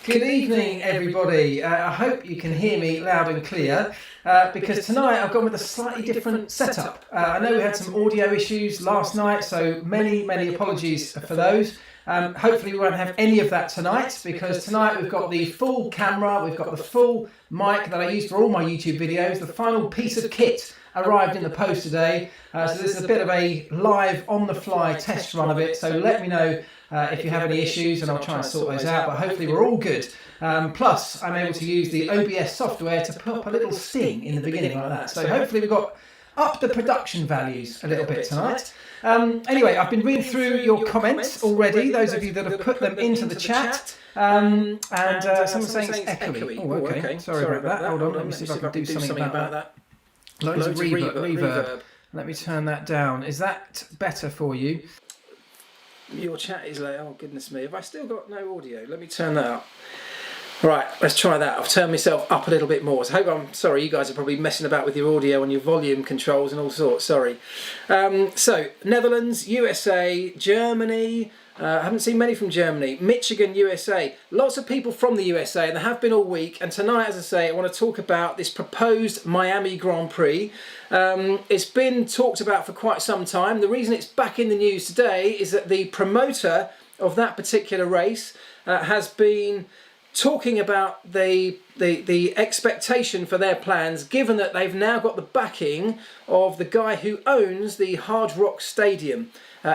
Good evening, everybody. I hope you can hear me loud and clear because tonight I've gone with a slightly different setup. I know we had some audio issues last night, so many apologies for those. Hopefully we won't have any of that tonight because tonight we've got the full camera, we've got the full mic that I use for all my YouTube videos. The final piece of kit arrived in the post today, so this is a bit of a live on-the-fly test run of it, so let me know if you have any issues and I'll try and sort those out, but hopefully we're all good. Plus I'm able to use the OBS software to put up a little sting in the beginning like that, so hopefully we've got up the production values a little bit tonight. Anyway, I've been reading through your comments already, those of you that have put them into the chat, and someone's saying it's echoey. Oh, okay, sorry about that. Hold on, let me see if I can do something about that. Loads of reverb. Let me turn that down. Is that better for you? Your chat is like, oh goodness me, have I still got no audio? Let me turn that up. Right, let's try that. I've turned myself up a little bit more. So I'm sorry, you guys are probably messing about with your audio and your volume controls and all sorts, sorry. So, Netherlands, USA, Germany, I haven't seen many from Germany, Michigan, USA, lots of people from the USA, and there have been all week, and tonight, as I say, I want to talk about this proposed Miami Grand Prix. It's been talked about for quite some time. The reason it's back in the news today is that the promoter of that particular race has been talking about the expectation for their plans, given that they've now got the backing of the guy who owns the Hard Rock Stadium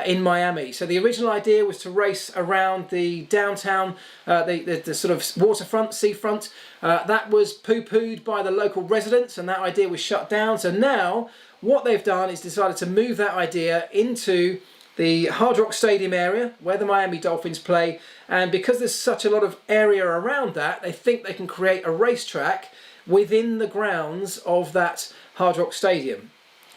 in Miami. So the original idea was to race around the downtown, the sort of waterfront, seafront. That was poo-pooed by the local residents and that idea was shut down. So now what they've done is decided to move that idea into the Hard Rock Stadium area where the Miami Dolphins play, and because there's such a lot of area around that, they think they can create a racetrack within the grounds of that Hard Rock Stadium,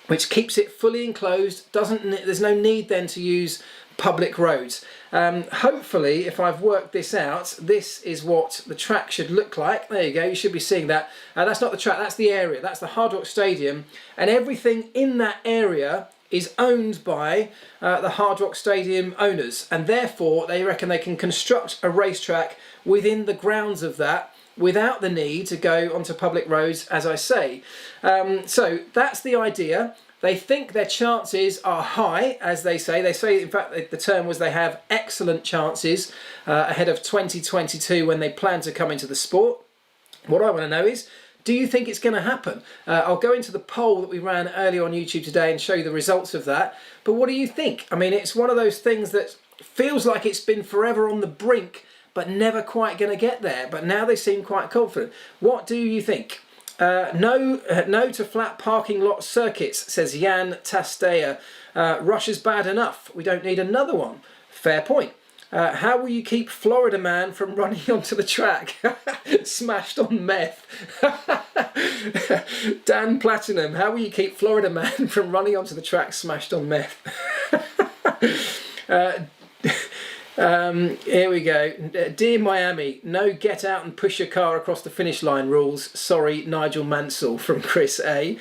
which keeps it fully enclosed. There's no need then to use public roads. Hopefully, if I've worked this out, this is what the track should look like. There you go, you should be seeing that. That's not the track, that's the area, that's the Hard Rock Stadium, and everything in that area is owned by the Hard Rock Stadium owners, and therefore they reckon they can construct a racetrack within the grounds of that without the need to go onto public roads, as I say. So that's the idea. They think their chances are high, as they say. They say, in fact, the term was they have excellent chances ahead of 2022 when they plan to come into the sport. What I want to know is, do you think it's going to happen? I'll go into the poll that we ran earlier on YouTube today and show you the results of that. But what do you think? I mean, it's one of those things that feels like it's been forever on the brink, but never quite going to get there. But now they seem quite confident. What do you think? No to flat parking lot circuits, says Jan Tastea. Russia's bad enough. We don't need another one. Fair point. How will you keep Florida man from running onto the track? Smashed on meth. Dan Platinum, how will you keep Florida man from running onto the track smashed on meth? Here we go. Dear Miami, no get out and push your car across the finish line rules. Sorry, Nigel Mansell from Chris A.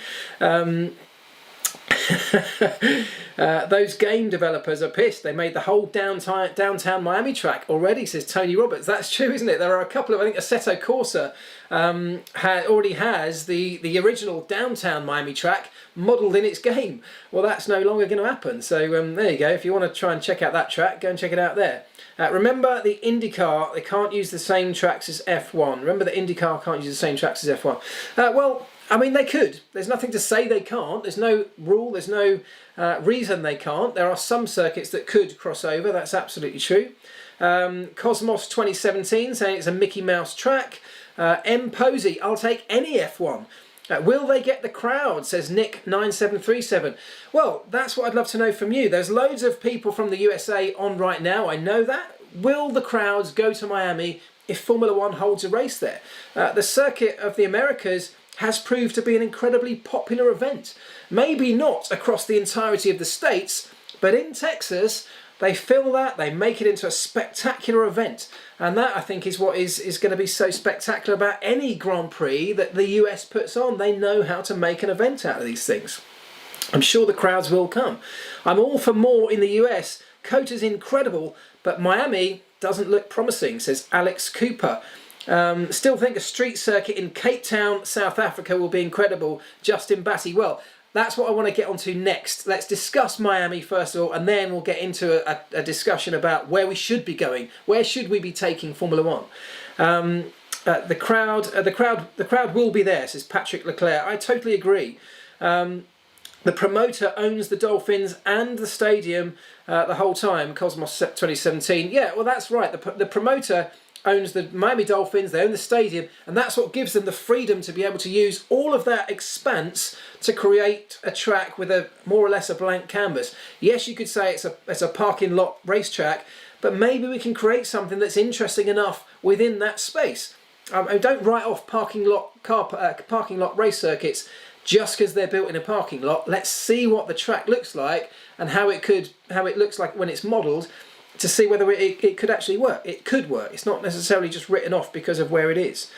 Those game developers are pissed. They made the whole downtown Miami track already, says Tony Roberts. That's true, isn't it? There are a couple of, I think Assetto Corsa already has the original downtown Miami track modelled in its game. Well, that's no longer going to happen. So there you go. If you want to try and check out that track, go and check it out there. Remember the IndyCar, they can't use the same tracks as F1. Remember the IndyCar can't use the same tracks as F1. Well, I mean, they could. There's nothing to say they can't. There's no rule. There's no reason they can't. There are some circuits that could cross over. That's absolutely true. Cosmos 2017 saying it's a Mickey Mouse track. M. Posey, I'll take any F1. Will they get the crowd, says Nick 9737. Well, that's what I'd love to know from you. There's loads of people from the USA on right now. I know that. Will the crowds go to Miami if Formula One holds a race there? The Circuit of the Americas has proved to be an incredibly popular event. Maybe not across the entirety of the states, but in Texas, they fill that, they make it into a spectacular event. And that, I think, is what is going to be so spectacular about any Grand Prix that the US puts on. They know how to make an event out of these things. I'm sure the crowds will come. I'm all for more in the US. COTA's incredible, but Miami doesn't look promising, says Alex Cooper. Still think a street circuit in Cape Town, South Africa will be incredible. Justin Batty. Well, that's what I want to get onto next. Let's discuss Miami first of all, and then we'll get into a discussion about where we should be going. Where should we be taking Formula One? The crowd will be there, says Patrick Leclerc. I totally agree. The promoter owns the Dolphins and the stadium the whole time. Cosmos 2017. Yeah, well, that's right. The promoter owns the Miami Dolphins, they own the stadium, and that's what gives them the freedom to be able to use all of that expanse to create a track with a more or less a blank canvas. Yes, you could say it's a parking lot racetrack, but maybe we can create something that's interesting enough within that space. And don't write off parking lot race circuits just because they're built in a parking lot. Let's see what the track looks like and how it looks like when it's modelled, to see whether it could actually work. It could work. It's not necessarily just written off because of where it is.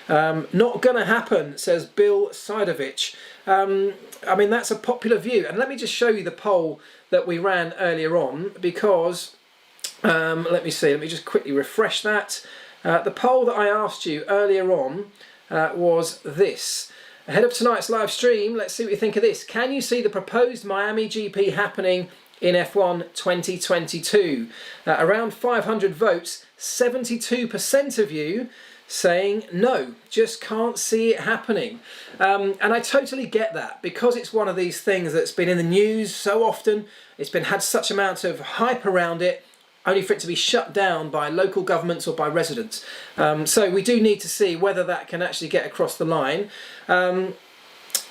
Not gonna happen, says Bill Sidovich. I mean, that's a popular view. And let me just show you the poll that we ran earlier on, because let me see. Let me just quickly refresh that. The poll that I asked you earlier on was this. Ahead of tonight's live stream, let's see what you think of this. Can you see the proposed Miami GP happening in F1 2022? Around 500 votes, 72% of you saying no, just can't see it happening. And I totally get that, because it's one of these things that's been in the news so often. It's been had such amount of hype around it, only for it to be shut down by local governments or by residents. So we do need to see whether that can actually get across the line.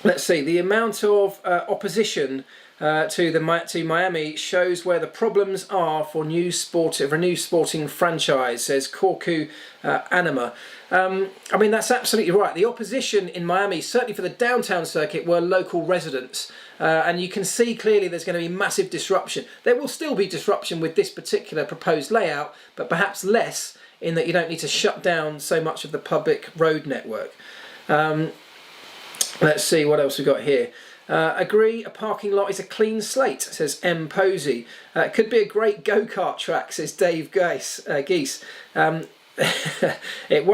Let's see, the amount of opposition to Miami shows where the problems are for a new sporting franchise, says Korku Anima. I mean, that's absolutely right. The opposition in Miami, certainly for the downtown circuit, were local residents. And you can see clearly there's going to be massive disruption. There will still be disruption with this particular proposed layout, but perhaps less, in that you don't need to shut down so much of the public road network. Let's see what else we've got here. Agree, a parking lot is a clean slate, says M. Posey. It could be a great go-kart track, says Dave Geese. It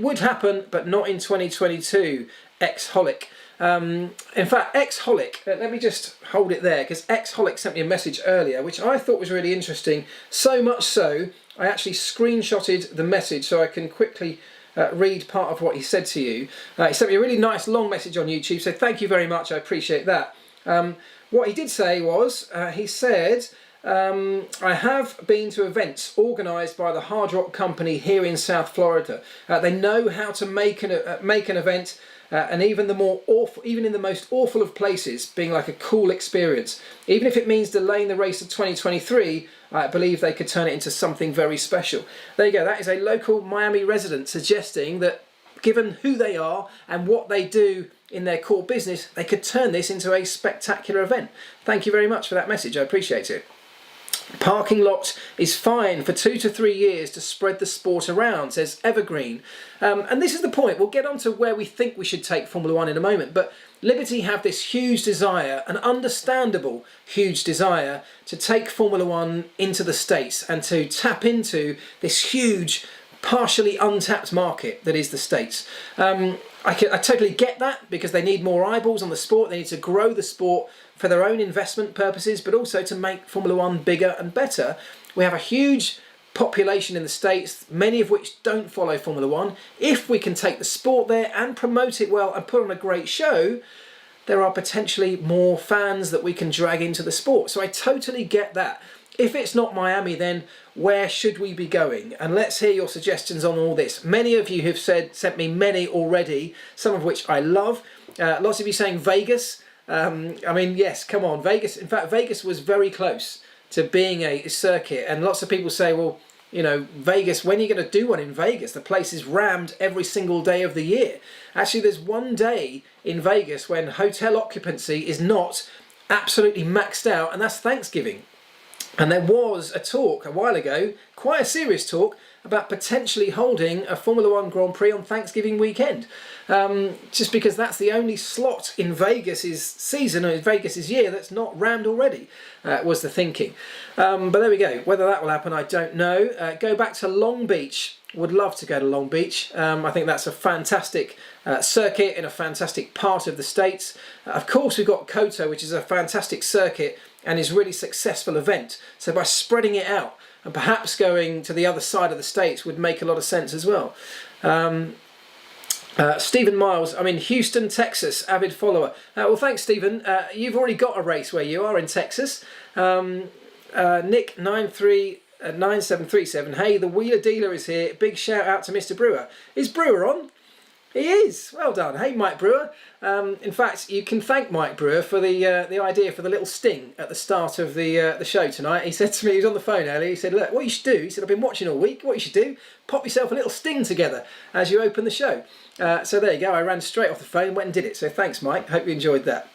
would happen, but not in 2022. Ex-Holic. In fact, Ex-Holic, let me just hold it there, because Ex-Holic sent me a message earlier, which I thought was really interesting. So much so, I actually screenshotted the message so I can quickly read part of what he said to you. He sent me a really nice long message on YouTube, so thank you very much, I appreciate that. What he did say was, he said, I have been to events organised by the Hard Rock Company here in South Florida. They know how to make an event, and even in the most awful of places, being like a cool experience. Even if it means delaying the race of 2023, I believe they could turn it into something very special. There you go. That is a local Miami resident suggesting that, given who they are and what they do in their core business, they could turn this into a spectacular event. Thank you very much for that message. I appreciate it. Parking lot is fine for 2 to 3 years to spread the sport around, says Evergreen. And this is the point. We'll get on to where we think we should take Formula One in a moment. But Liberty have this huge desire, an understandable huge desire, to take Formula One into the States and to tap into this huge, partially untapped market that is the States. I totally get that, because they need more eyeballs on the sport. They need to grow the sport for their own investment purposes, but also to make Formula One bigger and better. We have a huge population in the States, many of which don't follow Formula One. If we can take the sport there and promote it well and put on a great show, there are potentially more fans that we can drag into the sport. So I totally get that. If it's not Miami, then where should we be going? And let's hear your suggestions on all this. Many of you have sent me many already, some of which I love. Lots of you saying Vegas. I mean, yes, come on, Vegas. In fact, Vegas was very close to being a circuit. And lots of people say, well, you know, Vegas, when are you going to do one in Vegas? The place is rammed every single day of the year. Actually, there's one day in Vegas when hotel occupancy is not absolutely maxed out, and that's Thanksgiving. And there was a talk a while ago, quite a serious talk, about potentially holding a Formula One Grand Prix on Thanksgiving weekend. Just because that's the only slot in Vegas's season, or Vegas's year, that's not rammed already, was the thinking. But there we go. Whether that will happen, I don't know. Go back to Long Beach. Would love to go to Long Beach. I think that's a fantastic circuit in a fantastic part of the States. Of course, we've got Koto, which is a fantastic circuit and is a really successful event. So by spreading it out and perhaps going to the other side of the States would make a lot of sense as well. Stephen Miles, I'm in Houston, Texas, avid follower. Well, thanks, Stephen. You've already got a race where you are in Texas. Nick 9737, hey, the Wheeler Dealer is here. Big shout out to Mr. Brewer. Is Brewer on? He is. Well done. Hey, Mike Brewer. In fact, you can thank Mike Brewer for the idea for the little sting at the start of the show tonight. He said to me, he was on the phone earlier, he said, look, what you should do, he said, I've been watching all week, what you should do, pop yourself a little sting together as you open the show. So there you go, I ran straight off the phone, went and did it. So thanks, Mike, hope you enjoyed that.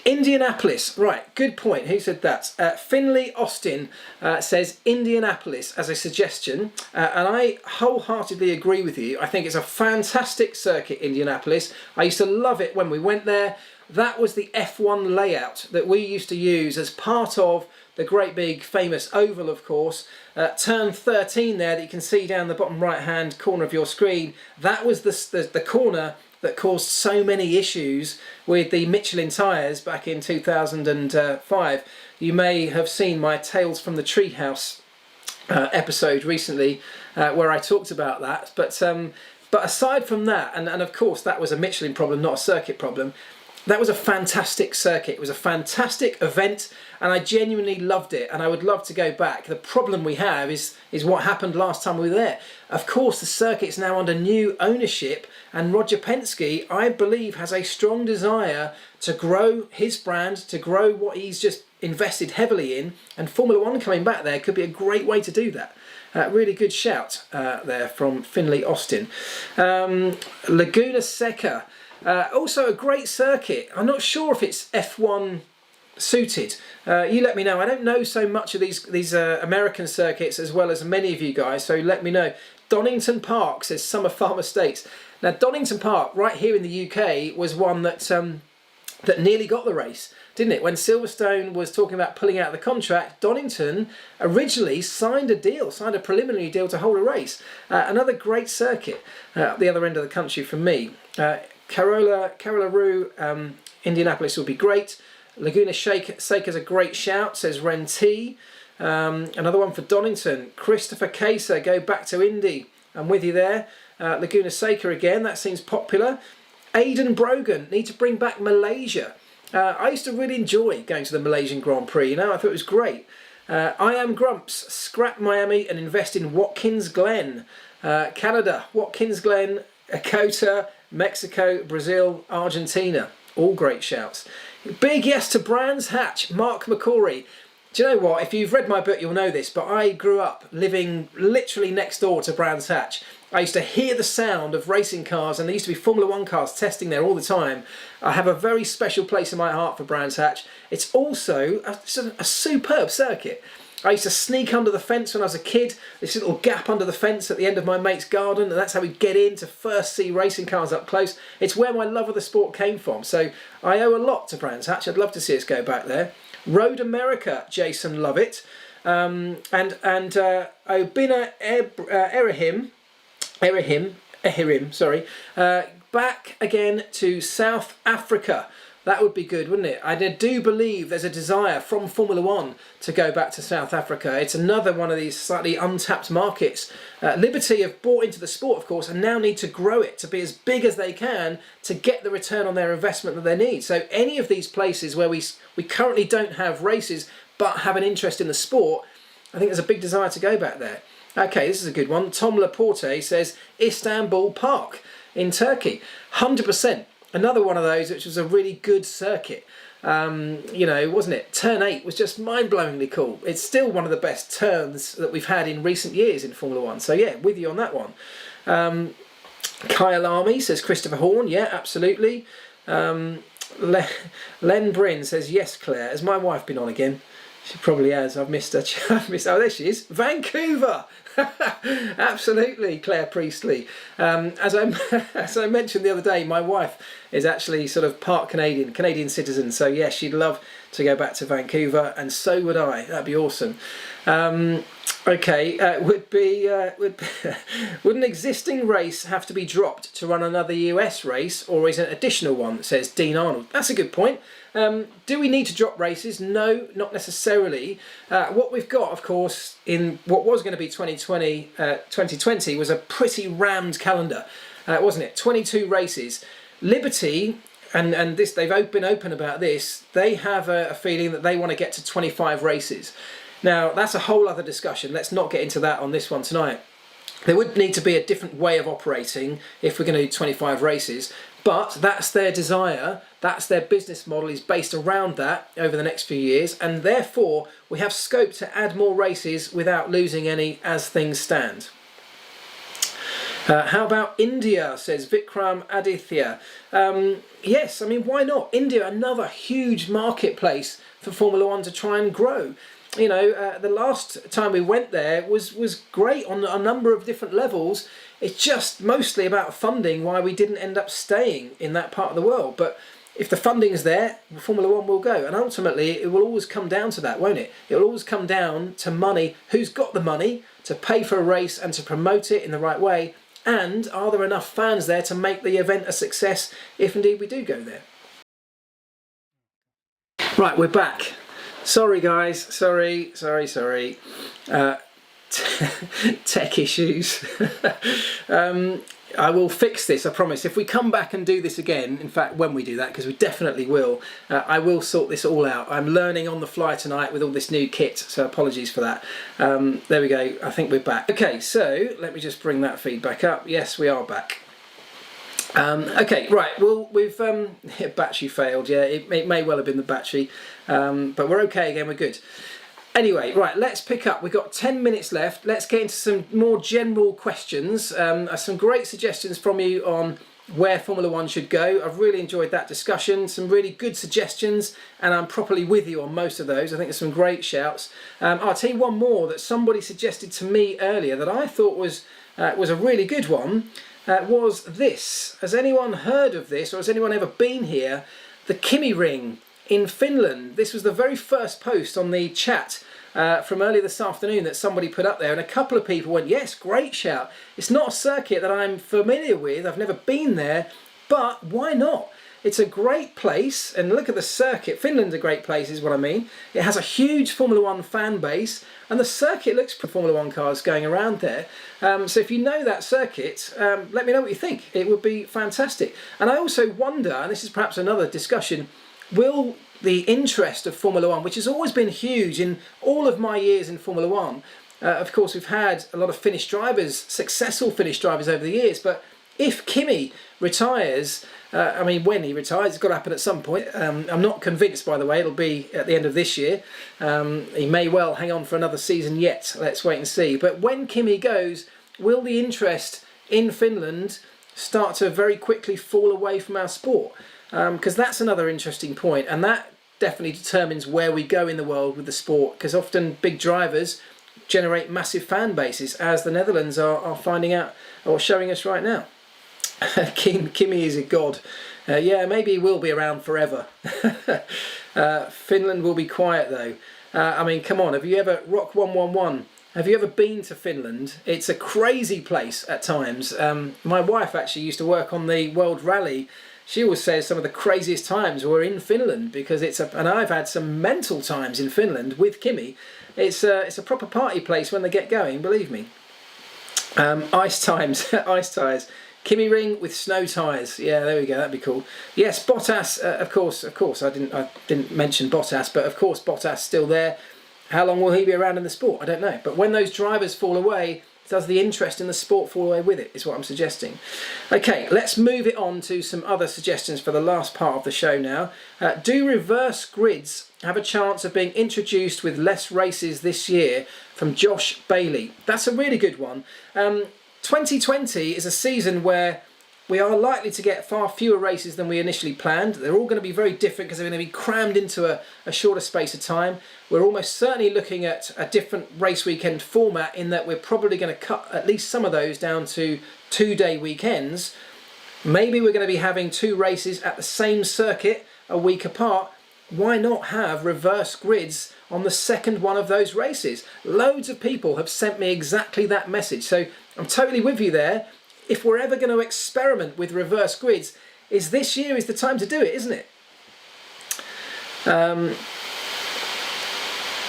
Indianapolis, right, good point, who said that? Finley Austin says Indianapolis as a suggestion, and I wholeheartedly agree with you. I think it's a fantastic circuit, Indianapolis. I used to love it when we went there. That was the F1 layout that we used to use as part of the great big famous oval, of course. Turn 13 there that you can see down the bottom right hand corner of your screen. That was the corner that caused so many issues with the Michelin tyres back in 2005. You may have seen my Tales from the Treehouse episode recently where I talked about that. But aside from that, and of course that was a Michelin problem, not a circuit problem, that was a fantastic circuit. It was a fantastic event and I genuinely loved it and I would love to go back. The problem we have is what happened last time we were there. Of course, the circuit's now under new ownership and Roger Penske, I believe, has a strong desire to grow his brand, to grow what he's just invested heavily in, and Formula One coming back there could be a great way to do that. Really good shout there from Finley Austin. Laguna Seca. Also a great circuit. I'm not sure if it's F1 suited. You let me know. I don't know so much of these American circuits as well as many of you guys, so let me know. Donington Park says Summer Farm Estates. Now Donington Park right here in the UK was one that nearly got the race, didn't it? When Silverstone was talking about pulling out of the contract, Donington originally signed a preliminary deal to hold a race. Another great circuit at the other end of the country for me. Carolina, Indianapolis will be great. Laguna Seca's a great shout, says Ren T. Another one for Donington. Christopher Caser, go back to Indy. I'm with you there. Laguna Seca again, that seems popular. Aidan Brogan, need to bring back Malaysia. I used to really enjoy going to the Malaysian Grand Prix, you know, I thought it was great. I Am Grumps, scrap Miami and invest in Watkins Glen. Canada, Watkins Glen, Akota, Mexico, Brazil, Argentina. All great shouts. Big yes to Brands Hatch, Marc McCory. Do you know what? If you've read my book, you'll know this, but I grew up living literally next door to Brands Hatch. I used to hear the sound of racing cars, and there used to be Formula One cars testing there all the time. I have a very special place in my heart for Brands Hatch. It's also a superb circuit. I used to sneak under the fence when I was a kid, this little gap under the fence at the end of my mate's garden, and that's how we'd get in to first see racing cars up close. It's where my love of the sport came from, so I owe a lot to Brands Hatch. I'd love to see us go back there. Road America, Jason Lovett, and Obina Erihim, sorry, back again to South Africa. That would be good, wouldn't it? I do believe there's a desire from Formula One to go back to South Africa. It's another one of these slightly untapped markets. Liberty have bought into the sport, of course, and now need to grow it to be as big as they can to get the return on their investment that they need. So any of these places where we currently don't have races but have an interest in the sport, I think there's a big desire to go back there. Okay, this is a good one. Tom Laporte says Istanbul Park in Turkey. 100%. Another one of those which was a really good circuit. You know, wasn't it? Turn 8 was just mind-blowingly cool. It's still one of the best turns that we've had in recent years in Formula One. So yeah, with you on that one. Kyle Army says Christopher Horn. Yeah, absolutely. Len Bryn says yes, Claire. Has my wife been on again? She probably has. I've missed her. I've missed. Oh, there she is. Vancouver. Absolutely, Claire Priestley. As I mentioned the other day, my wife is actually sort of part Canadian citizen. So yeah, she'd love to go back to Vancouver, and so would I. That'd be awesome. Okay, would an existing race have to be dropped to run another US race, or is it an additional one? Says Dean Arnold. That's a good point. Do we need to drop races? No, not necessarily. What we've got, of course, in what was going to be 2020 was a pretty rammed calendar, wasn't it? 22 races. Liberty, and this, they've been open about this, they have a feeling that they want to get to 25 races. Now, that's a whole other discussion. Let's not get into that on this one tonight. There would need to be a different way of operating if we're going to do 25 races, but that's their desire, that's their business model is based around that over the next few years, and therefore we have scope to add more races without losing any as things stand. How about India, says Vikram Aditya. Yes, I mean, why not? India, another huge marketplace for Formula One to try and grow. You know, the last time we went there was great on a number of different levels. It's just mostly about funding why we didn't end up staying in that part of the world. But if the funding's there, Formula One will go. And ultimately, it will always come down to that, won't it? It will always come down to money. Who's got the money to pay for a race and to promote it in the right way? And are there enough fans there to make the event a success if indeed we do go there? Right, we're back. Sorry guys, sorry. Tech issues. I will fix this, I promise. If we come back and do this again, in fact when we do that, because we definitely will, I will sort this all out. I'm learning on the fly tonight with all this new kit, so apologies for that. There we go, I think we're back. Okay, so let me just bring that feed back up. Yes, we are back. Okay, right, well, we've battery failed. Yeah, it may well have been the battery, but we're okay again, we're good. Anyway, right, let's pick up. We've got 10 minutes left. Let's get into some more general questions. Some great suggestions from you on where Formula One should go. I've really enjoyed that discussion. Some really good suggestions, and I'm properly with you on most of those. I think there's some great shouts. I'll tell you one more that somebody suggested to me earlier that I thought was a really good one. Was this. Has anyone heard of this, or has anyone ever been here? The Kimi Ring in Finland. This was the very first post on the chat from earlier this afternoon that somebody put up there, and a couple of people went, yes, great shout. It's not a circuit that I'm familiar with, I've never been there, but why not? It's a great place, and look at the circuit. Finland's a great place is what I mean. It has a huge Formula One fan base, and the circuit looks for Formula One cars going around there. So if you know that circuit, let me know what you think. It would be fantastic. And I also wonder, and this is perhaps another discussion, will the interest of Formula One, which has always been huge in all of my years in Formula One, of course we've had a lot of Finnish drivers, successful Finnish drivers over the years, but if Kimi retires, I mean when he retires, it's got to happen at some point. I'm not convinced, by the way, it'll be at the end of this year. He may well hang on for another season yet, let's wait and see. But when Kimi goes, will the interest in Finland start to very quickly fall away from our sport? Because that's another interesting point, and that definitely determines where we go in the world with the sport, because often big drivers generate massive fan bases, as the Netherlands are finding out or showing us right now. Kimi is a god. Yeah, maybe he will be around forever. Finland will be quiet though. I mean, come on, have you ever, Rock 111, have you ever been to Finland? It's a crazy place at times. My wife actually used to work on the World Rally. She always says some of the craziest times were in Finland, because and I've had some mental times in Finland with Kimi. It's a proper party place when they get going, believe me. Ice times, ice tyres. Kimi Ring with snow tyres. Yeah, there we go. That'd be cool. Yes, Bottas. Of course. I didn't mention Bottas, but of course Bottas still there. How long will he be around in the sport? I don't know. But when those drivers fall away, does the interest in the sport fall away with it, is what I'm suggesting. Okay, let's move it on to some other suggestions for the last part of the show now. Do reverse grids have a chance of being introduced with less races this year? From Josh Bailey. That's a really good one. 2020 is a season where we are likely to get far fewer races than we initially planned. They're all going to be very different because they're going to be crammed into a shorter space of time. We're almost certainly looking at a different race weekend format in that we're probably going to cut at least some of those down to 2-day weekends. Maybe we're going to be having 2 races at the same circuit a week apart. Why not have reverse grids on the second one of those races? Loads of people have sent me exactly that message. So I'm totally with you there. If we're ever going to experiment with reverse grids, this year is the time to do it, isn't it?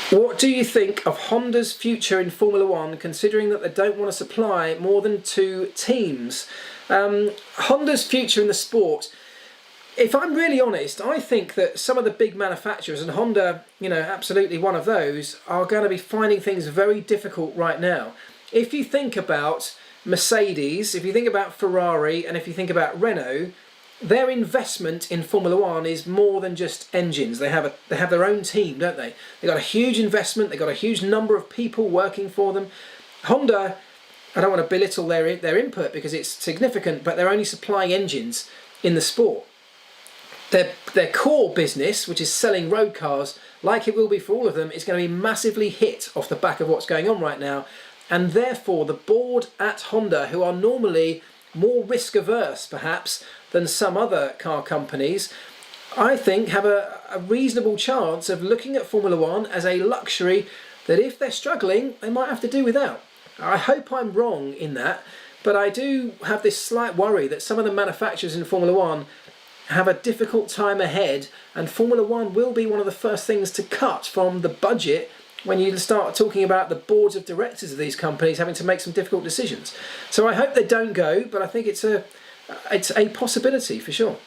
What do you think of Honda's future in Formula One, considering that they don't want to supply more than 2 teams? Honda's future in the sport, if I'm really honest, I think that some of the big manufacturers, and Honda, absolutely one of those, are going to be finding things very difficult right now. If you think about Mercedes, if you think about Ferrari, and if you think about Renault, their investment in Formula One is more than just engines. They have their own team, don't they? They've got a huge investment, they've got a huge number of people working for them. Honda, I don't want to belittle their input because it's significant, but they're only supplying engines in the sport. Their core business, which is selling road cars, like it will be for all of them, is going to be massively hit off the back of what's going on right now. And therefore, the board at Honda, who are normally more risk averse perhaps than some other car companies, I think have a reasonable chance of looking at Formula One as a luxury that if they're struggling, they might have to do without. I hope I'm wrong in that, but I do have this slight worry that some of the manufacturers in Formula One have a difficult time ahead, and Formula One will be one of the first things to cut from the budget when you start talking about the boards of directors of these companies having to make some difficult decisions. So I hope they don't go, but I think it's a possibility for sure.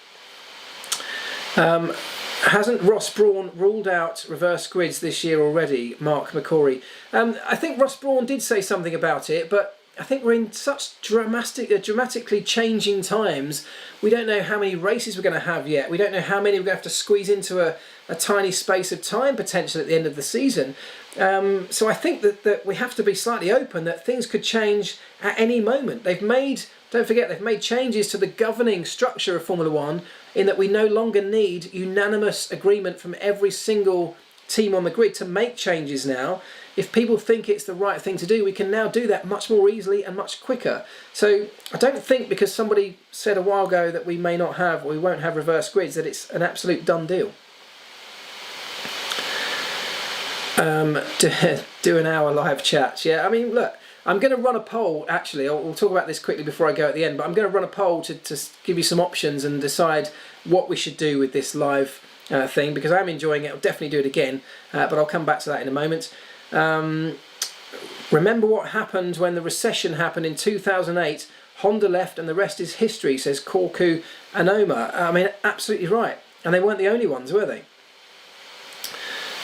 Hasn't Ross Brawn ruled out reverse grids this year already, Marc McCory? I think Ross Brawn did say something about it, but I think we're in such dramatically changing times. We don't know how many races we're going to have yet. We don't know how many we're going to have to squeeze into a tiny space of time potentially at the end of the season. So I think that we have to be slightly open that things could change at any moment. Don't forget, they've made changes to the governing structure of Formula One in that we no longer need unanimous agreement from every single team on the grid to make changes now. If people think it's the right thing to do, we can now do that much more easily and much quicker. So I don't think because somebody said a while ago that we won't have reverse grids, that it's an absolute done deal. Do an hour live chat. Yeah, I mean, look, I'm going to run a poll, actually. We'll talk about this quickly before I go at the end, but I'm going to run a poll to give you some options and decide what we should do with this live thing, because I'm enjoying it. I'll definitely do it again, but I'll come back to that in a moment. Remember what happened when the recession happened in 2008? Honda left and the rest is history, says Korku Anoma. I mean, absolutely right. And they weren't the only ones, were they?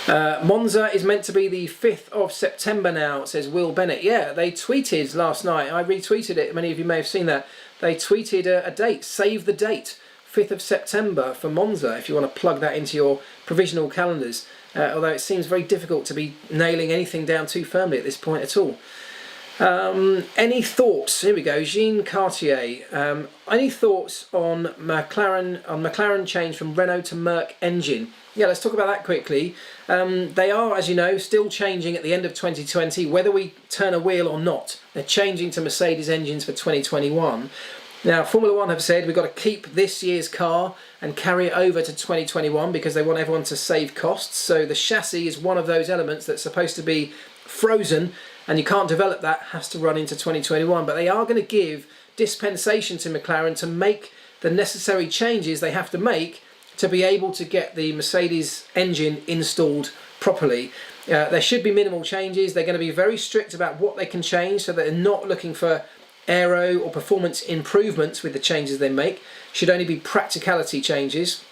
Monza is meant to be the 5th of September now, says Will Bennett. Yeah, they tweeted last night. I retweeted it. Many of you may have seen that. They tweeted a date. Save the date. 5th of September for Monza, if you want to plug that into your provisional calendars. Although it seems very difficult to be nailing anything down too firmly at this point at all. Any thoughts? Here we go. Jean Cartier. Any thoughts on McLaren change from Renault to Merc engine? Yeah, let's talk about that quickly. They are, as you know, still changing at the end of 2020, whether we turn a wheel or not. They're changing to Mercedes engines for 2021. Now, Formula One have said we've got to keep this year's car and carry it over to 2021 because they want everyone to save costs. So the chassis is one of those elements that's supposed to be frozen, and you can't develop that, has to run into 2021. But they are going to give dispensation to McLaren to make the necessary changes they have to make to be able to get the Mercedes engine installed properly. There should be minimal changes. They're going to be very strict about what they can change, so that they're not looking for aero or performance improvements with the changes they make. Should only be practicality changes.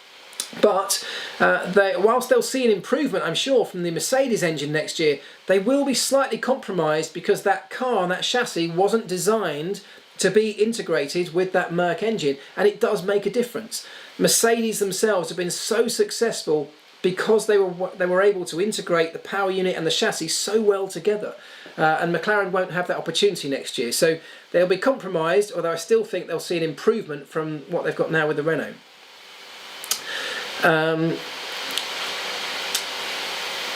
But whilst they'll see an improvement, I'm sure, from the Mercedes engine next year, they will be slightly compromised because that car and that chassis wasn't designed to be integrated with that Merc engine, and it does make a difference. Mercedes themselves have been so successful because they were able to integrate the power unit and the chassis so well together. and McLaren won't have that opportunity next year. So they'll be compromised, although I still think they'll see an improvement from what they've got now with the Renault.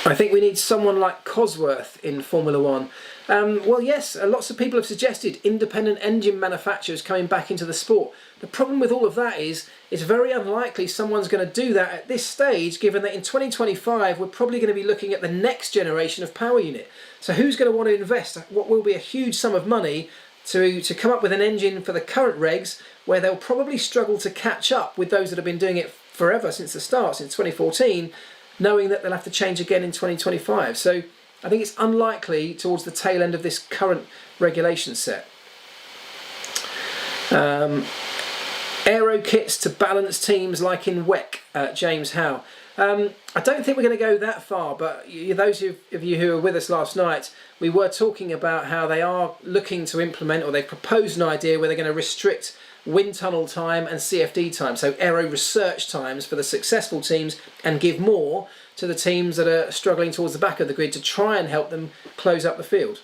I think we need someone like Cosworth in Formula One. Well, yes, lots of people have suggested independent engine manufacturers coming back into the sport. The problem with all of that is it's very unlikely someone's going to do that at this stage, given that in 2025 we're probably going to be looking at the next generation of power unit. So who's going to want to invest what will be a huge sum of money to come up with an engine for the current regs, where they'll probably struggle to catch up with those that have been doing it forever since the start, since 2014, knowing that they'll have to change again in 2025. So I think it's unlikely towards the tail end of this current regulation set. Aero kits to balance teams like in WEC, James Howe. I don't think we're going to go that far, but those of you who were with us last night, we were talking about how they are looking to implement, or they've proposed an idea where they're going to restrict wind tunnel time and CFD time, so aero research times for the successful teams, and give more to the teams that are struggling towards the back of the grid to try and help them close up the field.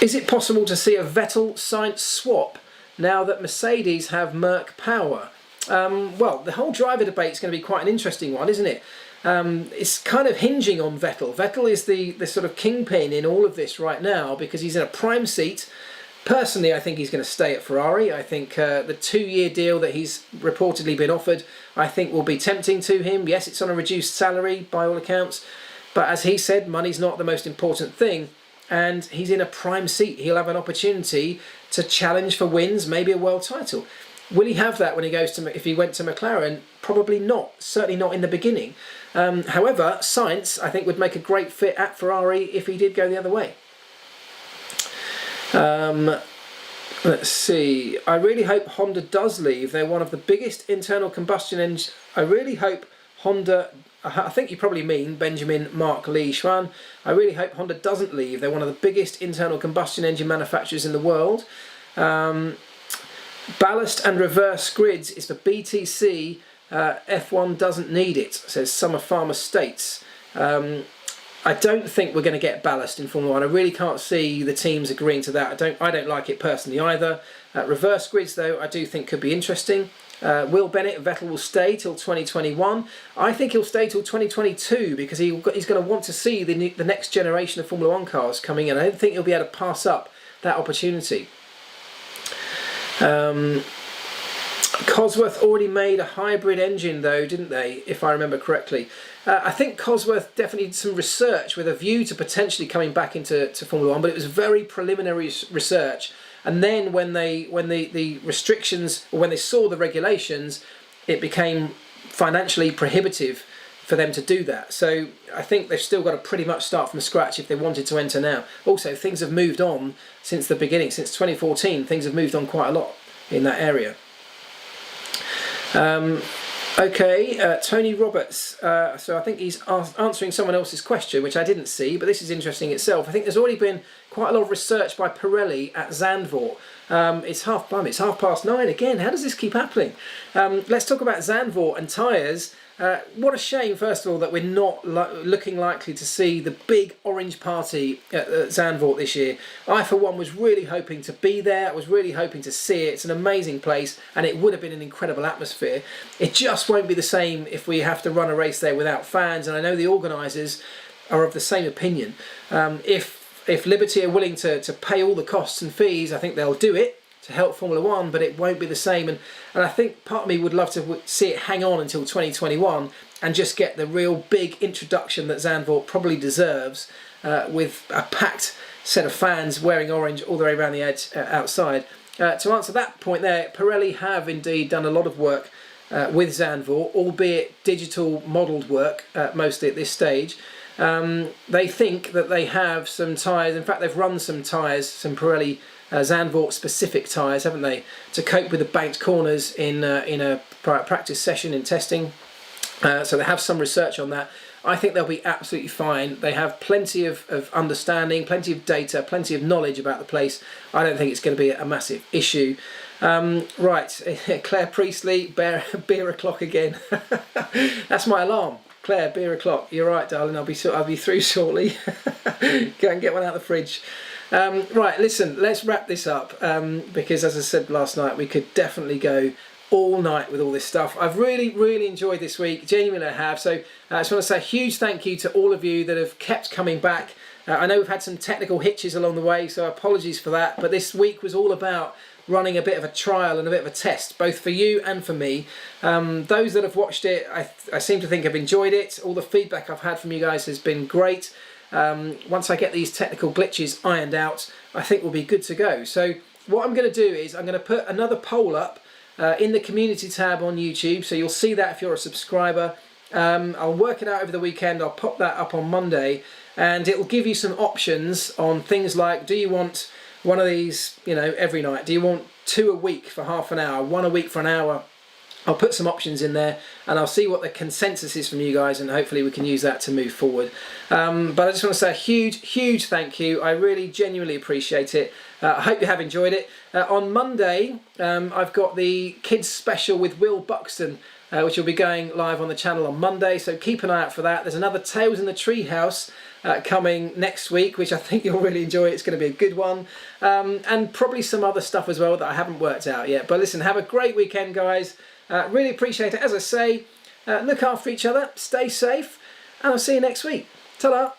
Is it possible to see a Vettel-Sainz swap now that Mercedes have Marc power? Well, the whole driver debate is going to be quite an interesting one, isn't it? It's kind of hinging on Vettel. Vettel is the sort of kingpin in all of this right now because he's in a prime seat. Personally, I think he's going to stay at Ferrari. I think the 2-year deal that he's reportedly been offered, I think will be tempting to him. Yes, it's on a reduced salary by all accounts, but as he said, money's not the most important thing, and he's in a prime seat. He'll have an opportunity to challenge for wins, maybe a world title. Will he have that when he goes to, if he went to McLaren? Probably not. Certainly not in the beginning. However, Sainz, I think, would make a great fit at Ferrari if he did go the other way. Let's see. I really hope Honda does leave. They're one of the biggest internal combustion engines. I really hope Honda, I think you probably mean Benjamin Marc Lee Schwan. I really hope Honda doesn't leave. They're one of the biggest internal combustion engine manufacturers in the world. Ballast and reverse grids is for BTC. F1 doesn't need it, says Summer Farmer States. I don't think we're going to get ballast in Formula 1. I really can't see the teams agreeing to that. I don't like it personally either. Reverse grids, though, I do think could be interesting. Will Bennett, Vettel will stay till 2021. I think he'll stay till 2022 because he's going to want to see the next generation of Formula 1 cars coming in. I don't think he'll be able to pass up that opportunity. Cosworth already made a hybrid engine though, didn't they, if I remember correctly? I think Cosworth definitely did some research with a view to potentially coming back into Formula 1, but it was very preliminary research. And then when the restrictions, or when they saw the regulations, it became financially prohibitive for them to do that. So I think they've still got to pretty much start from scratch if they wanted to enter now. Also, things have moved on since the beginning. Since 2014, things have moved on quite a lot in that area. Tony Roberts, so I think he's answering someone else's question, which I didn't see, but this is interesting itself. I think there's already been quite a lot of research by Pirelli at Zandvoort. It's 9:30 again. How does this keep happening? Let's talk about Zandvoort and tyres. What a shame, first of all, that we're not looking likely to see the big orange party at Zandvoort this year. I, for one, was really hoping to be there. I was really hoping to see it. It's an amazing place, and it would have been an incredible atmosphere. It just won't be the same if we have to run a race there without fans, and I know the organisers are of the same opinion. If Liberty are willing to pay all the costs and fees, I think they'll do it to help Formula 1, but it won't be the same. And I think part of me would love to see it hang on until 2021 and just get the real big introduction that Zandvoort probably deserves, with a packed set of fans wearing orange all the way around the edge outside. To answer that point there, Pirelli have indeed done a lot of work with Zandvoort, albeit digital modelled work mostly at this stage. They think that they have some tyres. In fact, they've run some tyres, some Pirelli Zandvoort specific tyres, haven't they, to cope with the banked corners in a practice session in testing. So they have some research on that. I think they'll be absolutely fine. They have plenty of understanding, plenty of data, plenty of knowledge about the place. I don't think it's going to be a massive issue. Right, Claire Priestley, beer o'clock again. That's my alarm. Claire, beer o'clock. You're right, darling. I'll be through shortly. Go and get one out of the fridge. Right, listen, let's wrap this up because, as I said last night, we could definitely go all night with all this stuff. I've really enjoyed this week. Genuinely I have. So I just want to say a huge thank you to all of you that have kept coming back. I know we've had some technical hitches along the way, so apologies for that. But this week was all about running a bit of a trial and a bit of a test, both for you and for me. Those that have watched it, I seem to think have enjoyed it. All the feedback I've had from you guys has been great. Once I get these technical glitches ironed out, I think we'll be good to go. So what I'm going to do is I'm going to put another poll up in the community tab on YouTube, so you'll see that if you're a subscriber. I'll work it out over the weekend. I'll pop that up on Monday, and it will give you some options on things like, do you want one of these, you know, every night? Do you want 2 a week for half an hour, 1 a week for an hour? I'll put some options in there and I'll see what the consensus is from you guys, and hopefully we can use that to move forward. But I just want to say a huge thank you. I really genuinely appreciate it. I hope you have enjoyed it. On Monday, I've got the kids special with Will Buxton, which will be going live on the channel on Monday, so keep an eye out for that. There's another Tales in the Treehouse coming next week, which I think you'll really enjoy. It's going to be a good one, and probably some other stuff as well that I haven't worked out yet. But listen, have a great weekend, guys. Really appreciate it. As I say, look after each other, stay safe, and I'll see you next week. Ta-da!